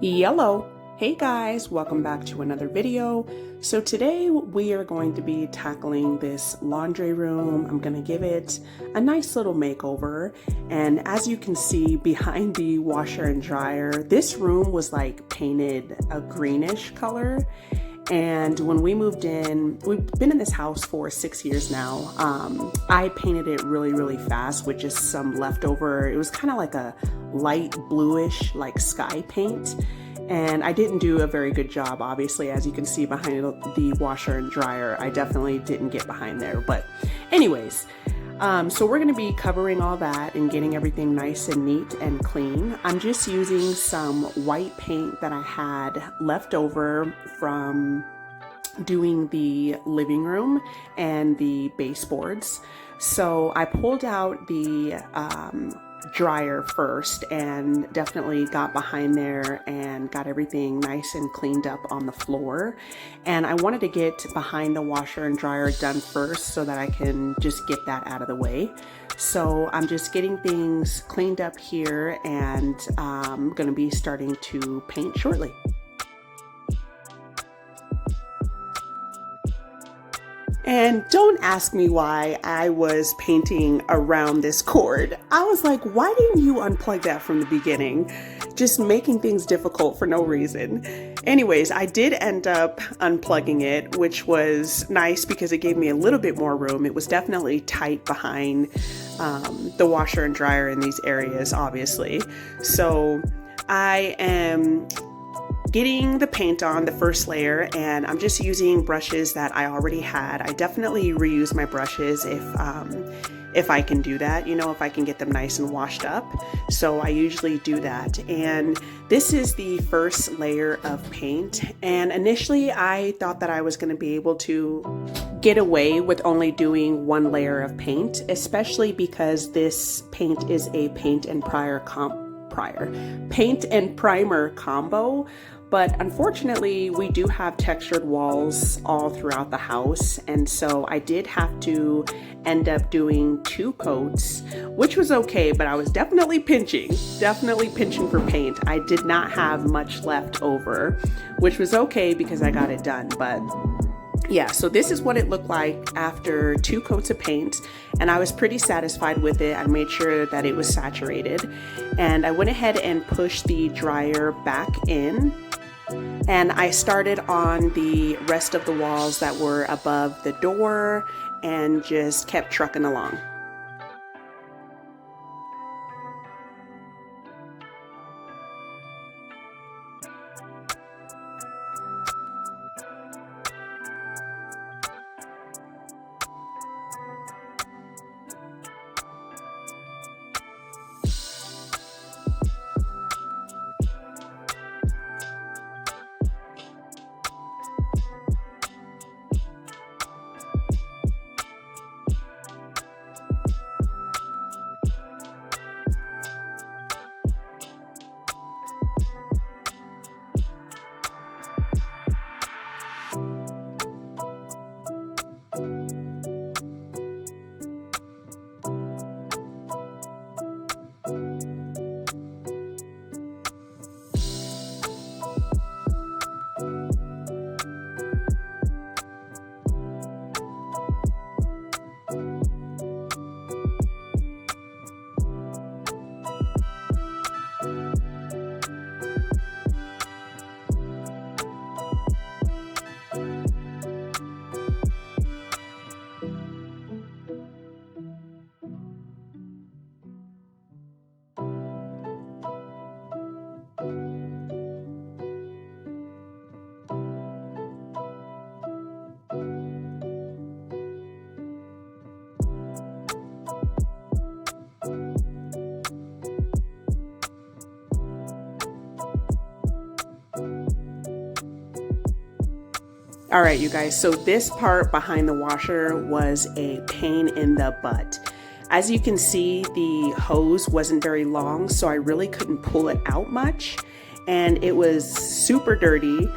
Yellow. Hey guys, welcome back to another video. So today we are going to be tackling this laundry room. I'm going to give it a nice little makeover. And as you can see behind the washer and dryer, this room was like painted a greenish color. And when we moved in, we've been in this house for 6 years now. I painted it really fast with just some leftover. It was kind of like a light bluish, like sky paint. And I didn't do a very good job, obviously, as you can see behind the washer and dryer. I definitely didn't get behind there. But anyways, so we're going to be covering all that and getting everything nice and neat and clean. I'm just using some white paint that I had left over from doing the living room and the baseboards. So I pulled out the dryer first and definitely got behind there and got everything nice and cleaned up on the floor. And I wanted to get behind the washer and dryer done first so that I can just get that out of the way. So I'm just getting things cleaned up here, and I'm going to be starting to paint shortly. And don't ask me why I was painting around this cord. I was like, why didn't you unplug that from the beginning? Just making things difficult for no reason. Anyways, I did end up unplugging it, which was nice because it gave me a little bit more room. It was definitely tight behind the washer and dryer in these areas, obviously. So I am getting the paint on the first layer, and I'm just using brushes that I already had. I definitely reuse my brushes if I can do that, you know, if I can get them nice and washed up. So I usually do that. And this is the first layer of paint. And initially I thought that I was going to be able to get away with only doing one layer of paint, especially because this paint is a paint and primer combo. But unfortunately, we do have textured walls all throughout the house. And so I did have to end up doing 2 coats, which was okay, but I was definitely pinching for paint. I did not have much left over, which was okay because I got it done. But yeah, so this is what it looked like after 2 coats of paint, and I was pretty satisfied with it. I made sure that it was saturated, and I went ahead and pushed the dryer back in. And I started on the rest of the walls that were above the door and just kept trucking along. All right, you guys, so this part behind the washer was a pain in the butt. As you can see, the hose wasn't very long, so I really couldn't pull it out much. And it was super dirty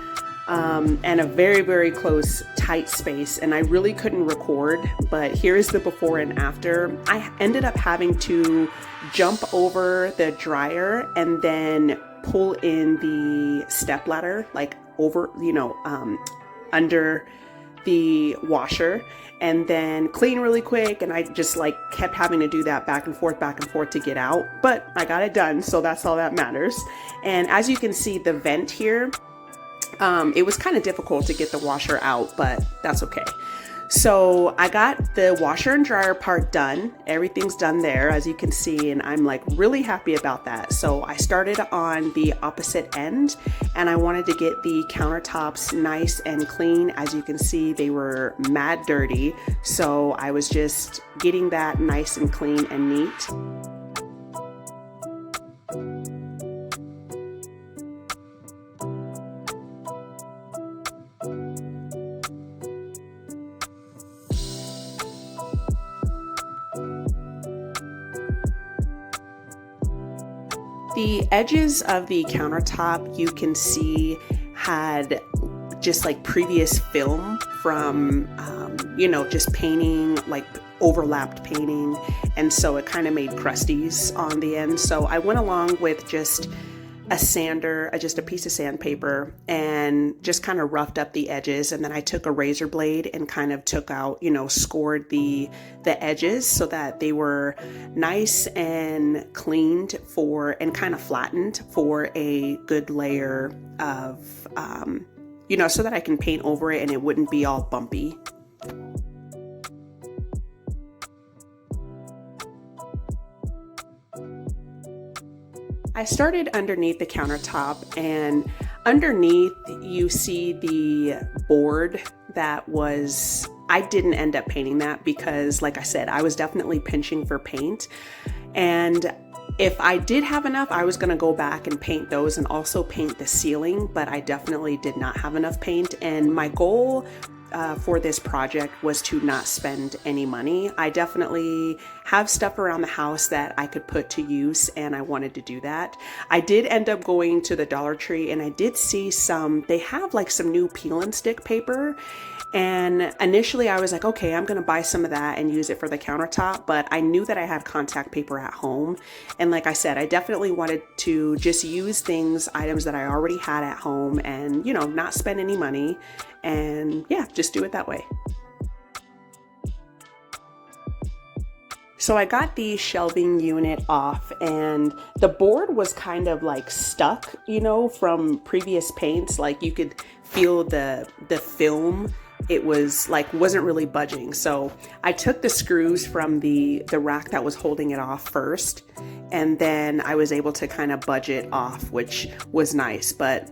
and a very close, tight space. And I really couldn't record, but here's the before and after. I ended up having to jump over the dryer and then pull in the step ladder, like over, under the washer, and then clean really quick. And I just like kept having to do that back and forth to get out, but I got it done, so that's all that matters. And as you can see, the vent here, it was kind of difficult to get the washer out, but that's okay. So I got the washer and dryer part done. Everything's done there, as you can see, and I'm like really happy about that. So I started on the opposite end, and I wanted to get the countertops nice and clean. As you can see, they were mad dirty. So I was just getting that nice and clean and neat. The edges of the countertop, you can see, had just like previous film from, just painting, like overlapped painting. And so it kind of made crusties on the end. So I went along with just a sander, just a piece of sandpaper, and just kind of roughed up the edges. And then I took a razor blade and kind of took out, scored the edges so that they were nice and cleaned and kind of flattened for a good layer of, so that I can paint over it and it wouldn't be all bumpy. I started underneath the countertop, and underneath you see the board that was, I didn't end up painting that because, like I said, I was definitely pinching for paint. And if I did have enough, I was gonna go back and paint those and also paint the ceiling, but I definitely did not have enough paint. And my goal for this project was to not spend any money. I definitely have stuff around the house that I could put to use, and I wanted to do that. I did end up going to the Dollar Tree, and I did see they have like some new peel and stick paper. And initially I was like, okay, I'm gonna buy some of that and use it for the countertop, but I knew that I had contact paper at home. And like I said, I definitely wanted to just use items that I already had at home and, not spend any money. And yeah, just do it that way. So I got the shelving unit off, and the board was kind of like stuck, from previous paints. Like you could feel the film. It was like, wasn't really budging. So I took the screws from the rack that was holding it off first, and then I was able to kind of budge it off, which was nice. But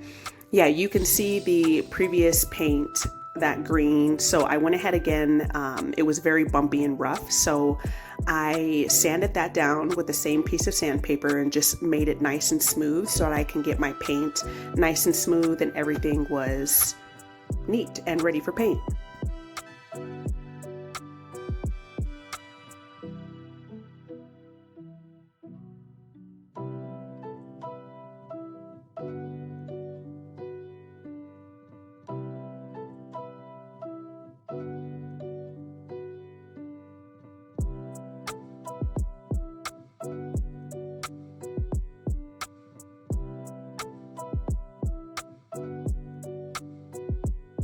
yeah, you can see the previous paint, that green. So I went ahead again. It was very bumpy and rough. So I sanded that down with the same piece of sandpaper and just made it nice and smooth so that I can get my paint nice and smooth and everything was neat and ready for paint.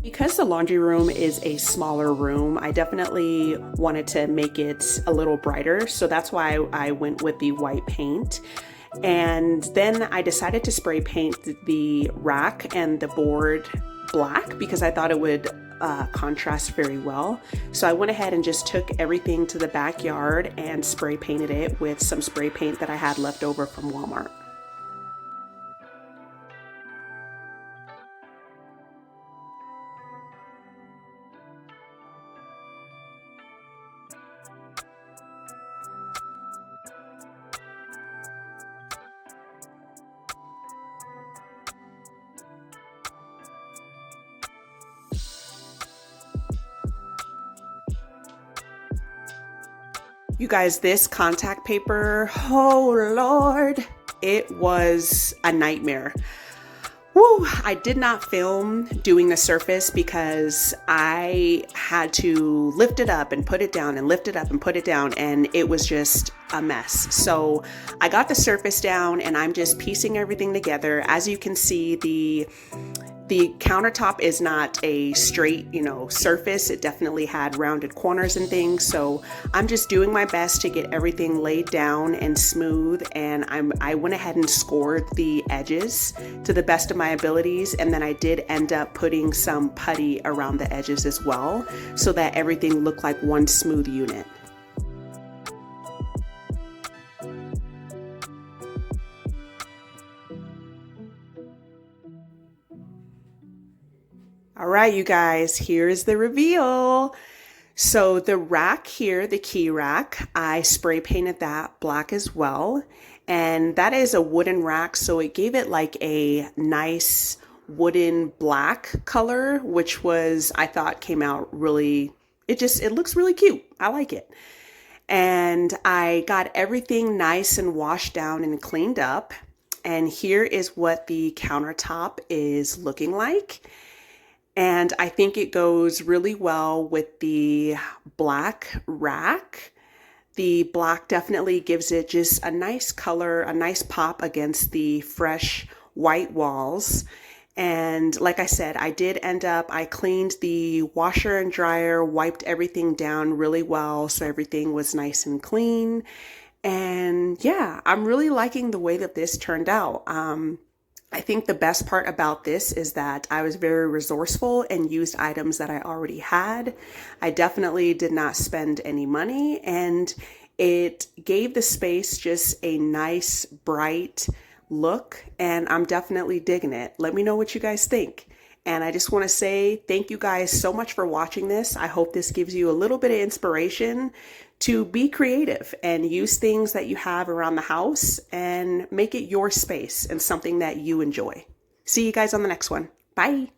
Because the laundry room is a smaller room, I definitely wanted to make it a little brighter. So that's why I went with the white paint. And then I decided to spray paint the rack and the board black because I thought it would contrast very well. So I went ahead and just took everything to the backyard and spray painted it with some spray paint that I had left over from Walmart. You guys, this contact paper, oh Lord, it was a nightmare. Woo, I did not film doing the surface because I had to lift it up and put it down and lift it up and put it down, and it was just a mess. So I got the surface down and I'm just piecing everything together. As you can see, the countertop is not a straight, surface. It definitely had rounded corners and things. So I'm just doing my best to get everything laid down and smooth. And I went ahead and scored the edges to the best of my abilities. And then I did end up putting some putty around the edges as well, so that everything looked like one smooth unit. All right, you guys, here is the reveal. So the rack here, the key rack, I spray painted that black as well. And that is a wooden rack, so it gave it like a nice wooden black color, which was, I thought, came out really, it looks really cute. I like it. And I got everything nice and washed down and cleaned up. And here is what the countertop is looking like. And I think it goes really well with the black rack. The black definitely gives it just a nice color, a nice pop against the fresh white walls. And like I said, I cleaned the washer and dryer, wiped everything down really well so everything was nice and clean. And yeah, I'm really liking the way that this turned out. I think the best part about this is that I was very resourceful and used items that I already had. I definitely did not spend any money, and it gave the space just a nice, bright look, and I'm definitely digging it. Let me know what you guys think. And I just want to say thank you guys so much for watching this. I hope this gives you a little bit of inspiration to be creative and use things that you have around the house and make it your space and something that you enjoy. See you guys on the next one. Bye.